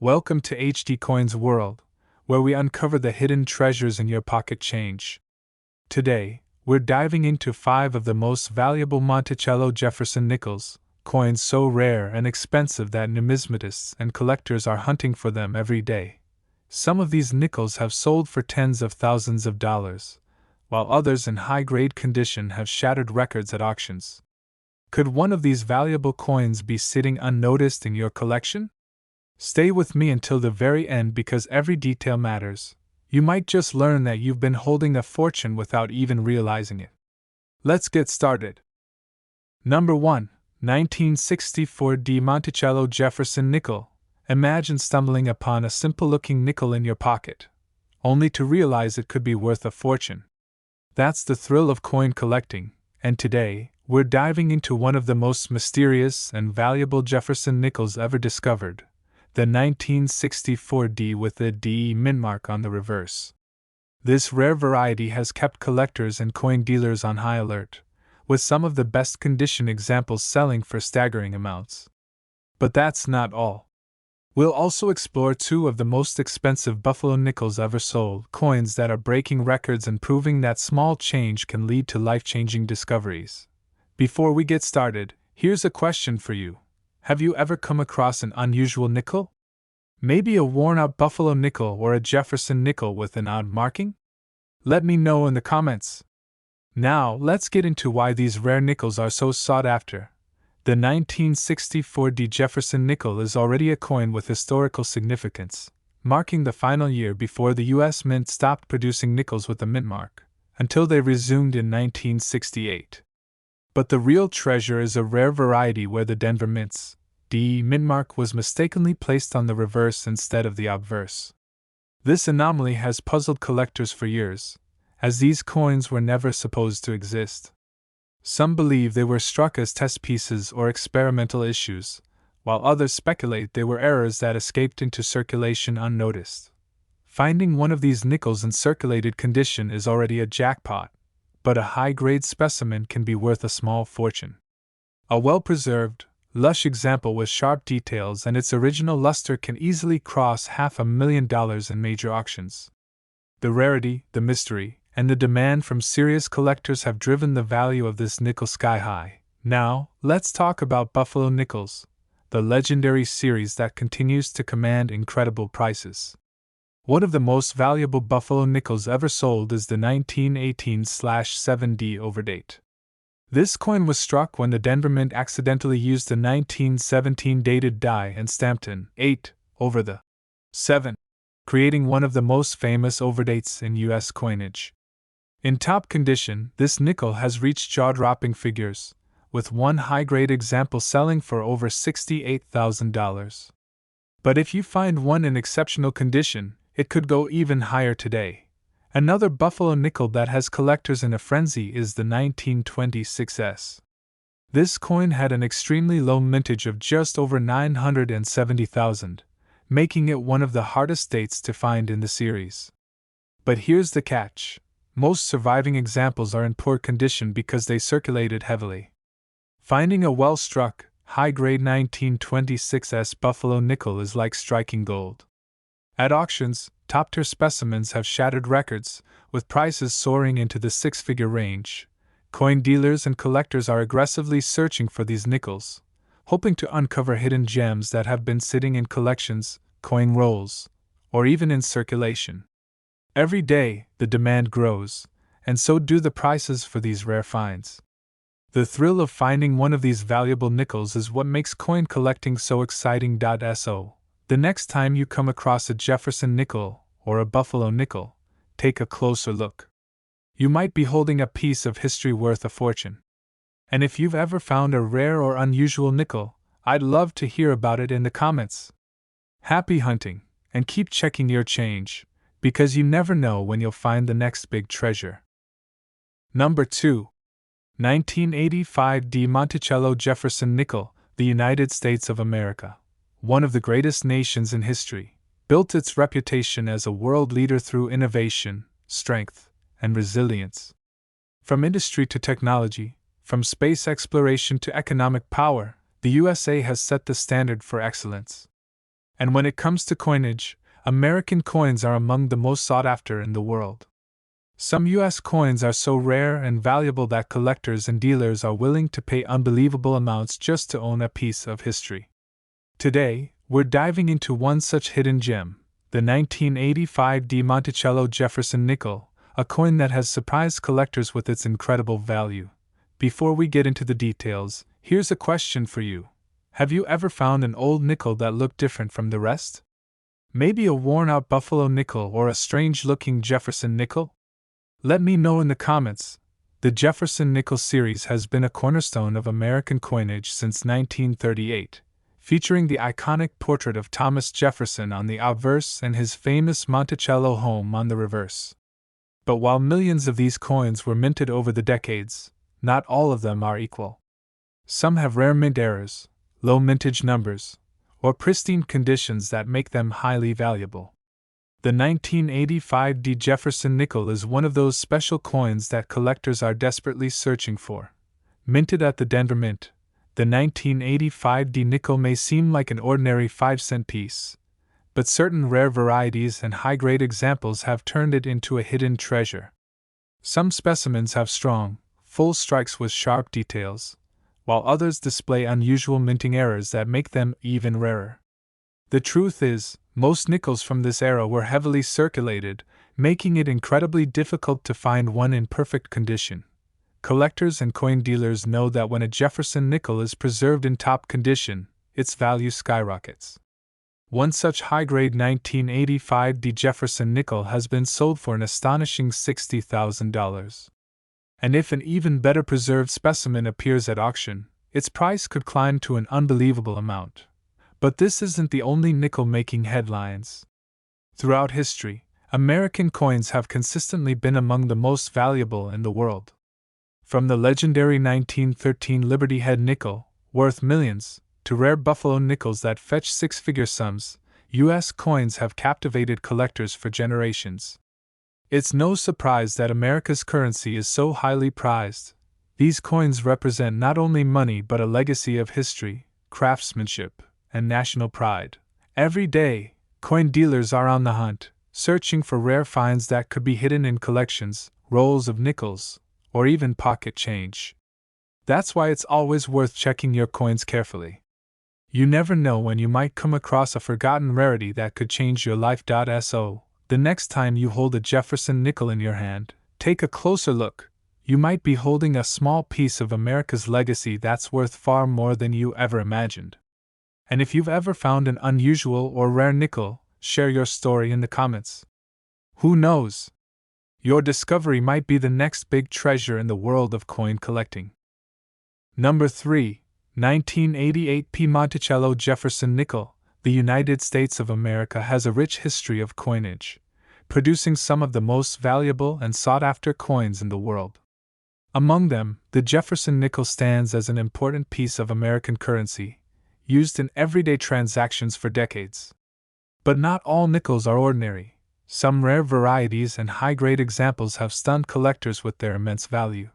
Welcome to HD Coins World, where we uncover the hidden treasures in your pocket change. Today, we're diving into 5 of the most valuable Monticello Jefferson nickels, coins so rare and expensive that numismatists and collectors are hunting for them every day. Some of these nickels have sold for tens of thousands of dollars, while others in high-grade condition have shattered records at auctions. Could one of these valuable coins be sitting unnoticed in your collection? Stay with me until the very end because every detail matters. You might just learn that you've been holding a fortune without even realizing it. Let's get started. Number 1. 1964 D Monticello Jefferson nickel. Imagine stumbling upon a simple-looking nickel in your pocket, only to realize it could be worth a fortune. That's the thrill of coin collecting, and today, we're diving into one of the most mysterious and valuable Jefferson nickels ever discovered, the 1964 D with the D mint mark on the reverse. This rare variety has kept collectors and coin dealers on high alert, with some of the best condition examples selling for staggering amounts. But that's not all. We'll also explore 2 of the most expensive buffalo nickels ever sold, coins that are breaking records and proving that small change can lead to life-changing discoveries. Before we get started, here's a question for you. Have you ever come across an unusual nickel? Maybe a worn-out buffalo nickel or a Jefferson nickel with an odd marking? Let me know in the comments. Now, let's get into why these rare nickels are so sought after. The 1964 D Jefferson nickel is already a coin with historical significance, marking the final year before the U.S. Mint stopped producing nickels with a mint mark, until they resumed in 1968. But the real treasure is a rare variety where the Denver Mint's D mint mark was mistakenly placed on the reverse instead of the obverse. This anomaly has puzzled collectors for years, as these coins were never supposed to exist. Some believe they were struck as test pieces or experimental issues, while others speculate they were errors that escaped into circulation unnoticed. Finding one of these nickels in circulated condition is already a jackpot, but a high-grade specimen can be worth a small fortune. A well-preserved, lush example with sharp details and its original luster can easily cross $500,000 in major auctions. The rarity, the mystery, and the demand from serious collectors have driven the value of this nickel sky high. Now, let's talk about Buffalo Nickels, the legendary series that continues to command incredible prices. One of the most valuable buffalo nickels ever sold is the 1918/7D overdate. This coin was struck when the Denver Mint accidentally used the 1917 dated die and stamped an 8 over the 7, creating one of the most famous overdates in U.S. coinage. In top condition, this nickel has reached jaw-dropping figures, with one high-grade example selling for over $68,000. But if you find one in exceptional condition, it could go even higher today. Another buffalo nickel that has collectors in a frenzy is the 1926S. This coin had an extremely low mintage of just over 970,000, making it one of the hardest dates to find in the series. But here's the catch. Most surviving examples are in poor condition because they circulated heavily. Finding a well-struck, high-grade 1926S buffalo nickel is like striking gold. At auctions, top-tier specimens have shattered records, with prices soaring into the 6-figure range. Coin dealers and collectors are aggressively searching for these nickels, hoping to uncover hidden gems that have been sitting in collections, coin rolls, or even in circulation. Every day, the demand grows, and so do the prices for these rare finds. The thrill of finding one of these valuable nickels is what makes coin collecting so exciting. So, the next time you come across a Jefferson nickel or a buffalo nickel, take a closer look. You might be holding a piece of history worth a fortune. And if you've ever found a rare or unusual nickel, I'd love to hear about it in the comments. Happy hunting, and keep checking your change, because you never know when you'll find the next big treasure. Number 2. 1985 D Monticello Jefferson nickel, the United States of America, one of the greatest nations in history, built its reputation as a world leader through innovation, strength, and resilience. From industry to technology, from space exploration to economic power, the USA has set the standard for excellence. And when it comes to coinage, American coins are among the most sought after in the world. Some U.S. coins are so rare and valuable that collectors and dealers are willing to pay unbelievable amounts just to own a piece of history. Today, we're diving into one such hidden gem, the 1985 Di Monticello Jefferson nickel, a coin that has surprised collectors with its incredible value. Before we get into the details, here's a question for you. Have you ever found an old nickel that looked different from the rest? Maybe a worn-out buffalo nickel or a strange-looking Jefferson nickel? Let me know in the comments. The Jefferson nickel series has been a cornerstone of American coinage since 1938, featuring the iconic portrait of Thomas Jefferson on the obverse and his famous Monticello home on the reverse. But while millions of these coins were minted over the decades, not all of them are equal. Some have rare mint errors, low mintage numbers, or pristine conditions that make them highly valuable. The 1985 D. Jefferson nickel is one of those special coins that collectors are desperately searching for. Minted at the Denver Mint, the 1985 D nickel may seem like an ordinary 5-cent piece, but certain rare varieties and high-grade examples have turned it into a hidden treasure. Some specimens have strong, full strikes with sharp details, while others display unusual minting errors that make them even rarer. The truth is, most nickels from this era were heavily circulated, making it incredibly difficult to find one in perfect condition. Collectors and coin dealers know that when a Jefferson nickel is preserved in top condition, its value skyrockets. One such high-grade 1985 D. Jefferson nickel has been sold for an astonishing $60,000. And if an even better preserved specimen appears at auction, its price could climb to an unbelievable amount. But this isn't the only nickel making headlines. Throughout history, American coins have consistently been among the most valuable in the world. From the legendary 1913 Liberty Head nickel, worth millions, to rare buffalo nickels that fetch six-figure sums, U.S. coins have captivated collectors for generations. It's no surprise that America's currency is so highly prized. These coins represent not only money but a legacy of history, craftsmanship, and national pride. Every day, coin dealers are on the hunt, searching for rare finds that could be hidden in collections, rolls of nickels, or even pocket change. That's why it's always worth checking your coins carefully. You never know when you might come across a forgotten rarity that could change your life. So, the next time you hold a Jefferson nickel in your hand, take a closer look. You might be holding a small piece of America's legacy that's worth far more than you ever imagined. And if you've ever found an unusual or rare nickel, share your story in the comments. Who knows? Your discovery might be the next big treasure in the world of coin collecting. Number 3. 1988 P. Monticello Jefferson nickel. The United States of America has a rich history of coinage, producing some of the most valuable and sought-after coins in the world. Among them, the Jefferson nickel stands as an important piece of American currency, used in everyday transactions for decades. But not all nickels are ordinary. Some rare varieties and high-grade examples have stunned collectors with their immense value.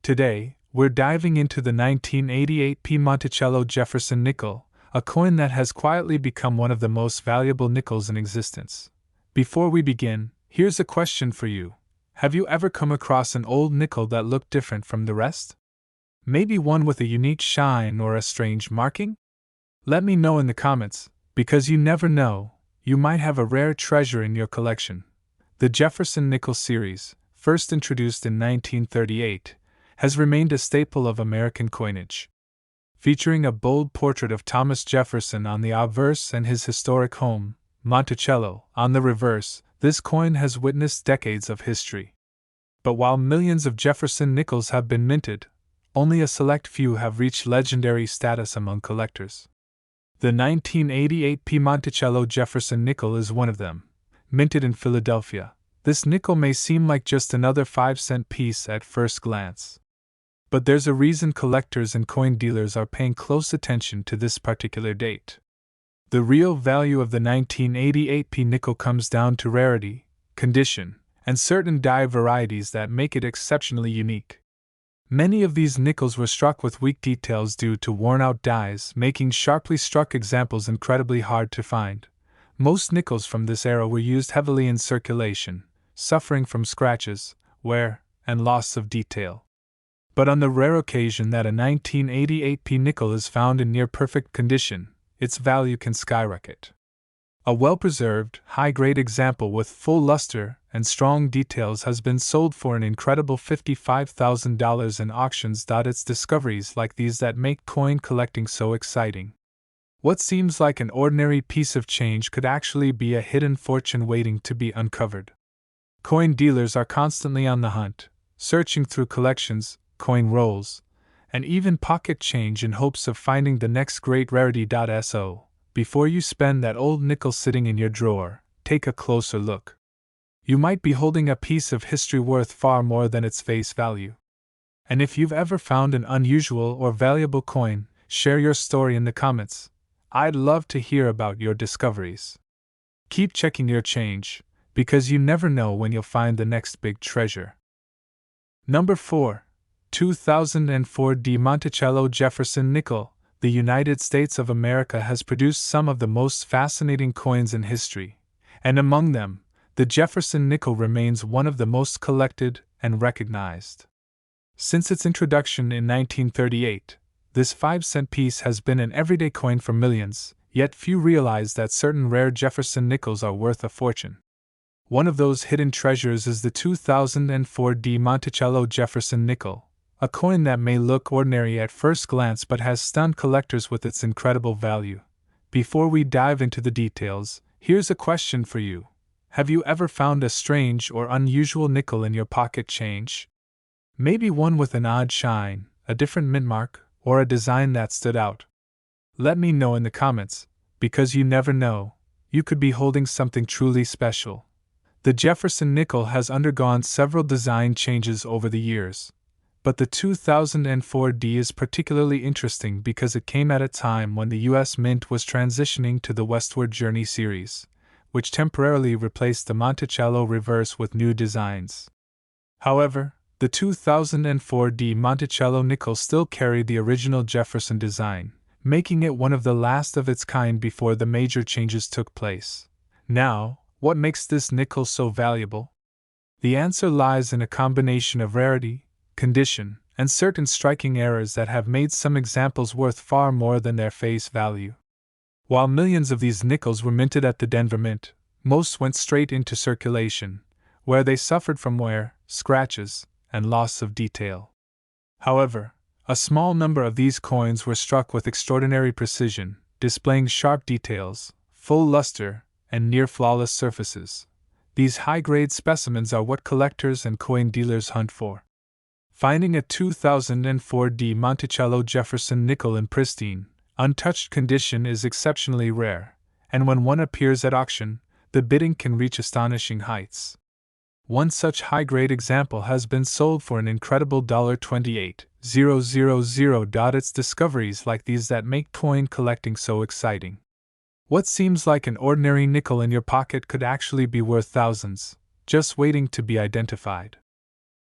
Today, we're diving into the 1988 P. Monticello Jefferson nickel, a coin that has quietly become one of the most valuable nickels in existence. Before we begin, here's a question for you. Have you ever come across an old nickel that looked different from the rest? Maybe one with a unique shine or a strange marking? Let me know in the comments, because you never know, you might have a rare treasure in your collection. The Jefferson nickel series, first introduced in 1938, has remained a staple of American coinage. Featuring a bold portrait of Thomas Jefferson on the obverse and his historic home, Monticello, on the reverse, this coin has witnessed decades of history. But while millions of Jefferson nickels have been minted, only a select few have reached legendary status among collectors. The 1988 P. Monticello Jefferson nickel is one of them. Minted in Philadelphia, this nickel may seem like just another 5-cent piece at first glance. But there's a reason collectors and coin dealers are paying close attention to this particular date. The real value of the 1988 P nickel comes down to rarity, condition, and certain die varieties that make it exceptionally unique. Many of these nickels were struck with weak details due to worn-out dies, making sharply struck examples incredibly hard to find. Most nickels from this era were used heavily in circulation, suffering from scratches, wear, and loss of detail. But on the rare occasion that a 1988 P nickel is found in near-perfect condition, its value can skyrocket. A well-preserved, high-grade example with full luster and strong details has been sold for an incredible $55,000 in auctions. It's discoveries like these that make coin collecting so exciting. What seems like an ordinary piece of change could actually be a hidden fortune waiting to be uncovered. Coin dealers are constantly on the hunt, searching through collections, coin rolls, and even pocket change in hopes of finding the next great rarity. So, before you spend that old nickel sitting in your drawer, take a closer look. You might be holding a piece of history worth far more than its face value. And if you've ever found an unusual or valuable coin, share your story in the comments. I'd love to hear about your discoveries. Keep checking your change, because you never know when you'll find the next big treasure. Number 4. 2004 de Monticello Jefferson nickel. The United States of America has produced some of the most fascinating coins in history, and among them, the Jefferson nickel remains one of the most collected and recognized. Since its introduction in 1938, this 5-cent piece has been an everyday coin for millions, yet few realize that certain rare Jefferson nickels are worth a fortune. One of those hidden treasures is the 2004 de Monticello Jefferson nickel, a coin that may look ordinary at first glance but has stunned collectors with its incredible value. Before we dive into the details, here's a question for you. Have you ever found a strange or unusual nickel in your pocket change? Maybe one with an odd shine, a different mint mark, or a design that stood out. Let me know in the comments, because you never know, you could be holding something truly special. The Jefferson nickel has undergone several design changes over the years, but the 2004 D is particularly interesting because it came at a time when the US Mint was transitioning to the Westward Journey series, which temporarily replaced the Monticello reverse with new designs. However, the 2004 de Monticello nickel still carried the original Jefferson design, making it one of the last of its kind before the major changes took place. Now, what makes this nickel so valuable? The answer lies in a combination of rarity, condition, and certain striking errors that have made some examples worth far more than their face value. While millions of these nickels were minted at the Denver Mint, most went straight into circulation, where they suffered from wear, scratches, and loss of detail. However, a small number of these coins were struck with extraordinary precision, displaying sharp details, full luster, and near-flawless surfaces. These high-grade specimens are what collectors and coin dealers hunt for. Finding a 2004 de Monticello Jefferson nickel in pristine, untouched condition is exceptionally rare, and when one appears at auction, the bidding can reach astonishing heights. One such high-grade example has been sold for an incredible $28,000. It's discoveries like these that make coin collecting so exciting. What seems like an ordinary nickel in your pocket could actually be worth thousands, just waiting to be identified.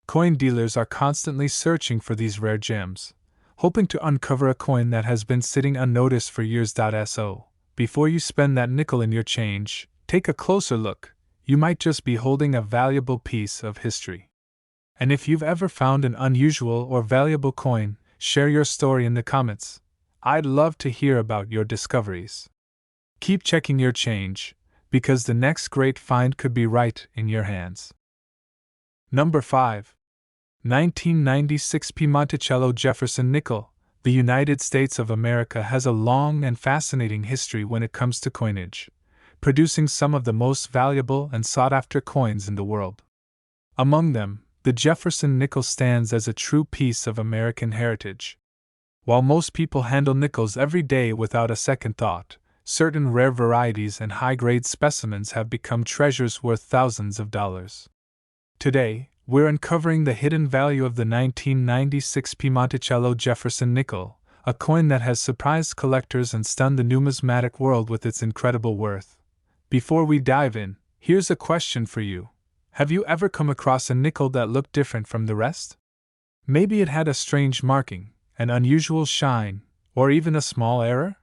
Coin dealers are constantly searching for these rare gems, hoping to uncover a coin that has been sitting unnoticed for years. So, before you spend that nickel in your change, take a closer look. You might just be holding a valuable piece of history. And if you've ever found an unusual or valuable coin, share your story in the comments. I'd love to hear about your discoveries. Keep checking your change, because the next great find could be right in your hands. Number 5. 1996 P Monticello Jefferson nickel. The United States of America has a long and fascinating history when it comes to coinage, producing some of the most valuable and sought-after coins in the world. Among them, the Jefferson nickel stands as a true piece of American heritage. While most people handle nickels every day without a second thought, certain rare varieties and high-grade specimens have become treasures worth thousands of dollars. Today, we're uncovering the hidden value of the 1996 P Monticello Jefferson nickel, a coin that has surprised collectors and stunned the numismatic world with its incredible worth. Before we dive in, here's a question for you. Have you ever come across a nickel that looked different from the rest? Maybe it had a strange marking, an unusual shine, or even a small error?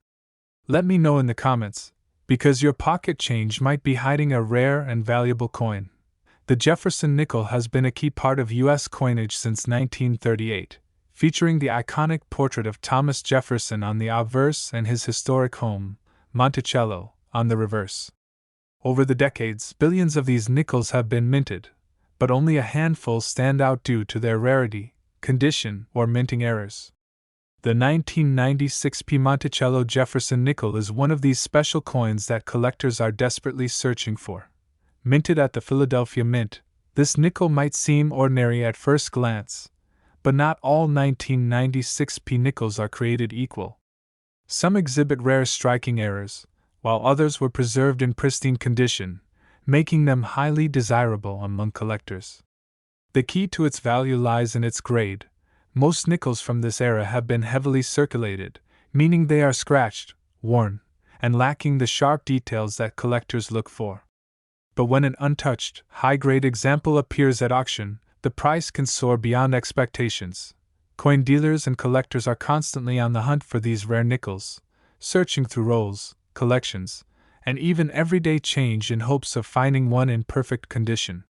Let me know in the comments, because your pocket change might be hiding a rare and valuable coin. The Jefferson nickel has been a key part of U.S. coinage since 1938, featuring the iconic portrait of Thomas Jefferson on the obverse and his historic home, Monticello, on the reverse. Over the decades, billions of these nickels have been minted, but only a handful stand out due to their rarity, condition, or minting errors. The 1996 P. Monticello Jefferson nickel is one of these special coins that collectors are desperately searching for. Minted at the Philadelphia Mint, this nickel might seem ordinary at first glance, but not all 1996 P nickels are created equal. Some exhibit rare striking errors, while others were preserved in pristine condition, making them highly desirable among collectors. The key to its value lies in its grade. Most nickels from this era have been heavily circulated, meaning they are scratched, worn, and lacking the sharp details that collectors look for. But when an untouched, high-grade example appears at auction, the price can soar beyond expectations. Coin dealers and collectors are constantly on the hunt for these rare nickels, searching through rolls, collections, and even everyday change in hopes of finding one in perfect condition.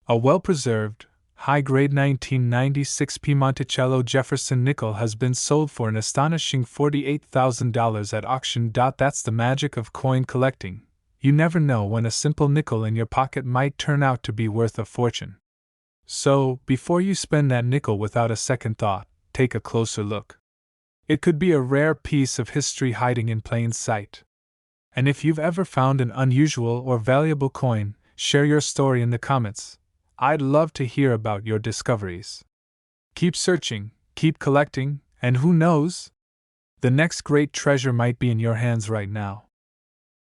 A well-preserved, high-grade 1996 P. Monticello Jefferson nickel has been sold for an astonishing $48,000 at auction. That's the magic of coin collecting. You never know when a simple nickel in your pocket might turn out to be worth a fortune. So, before you spend that nickel without a second thought, take a closer look. It could be a rare piece of history hiding in plain sight. And if you've ever found an unusual or valuable coin, share your story in the comments. I'd love to hear about your discoveries. Keep searching, keep collecting, and who knows? The next great treasure might be in your hands right now.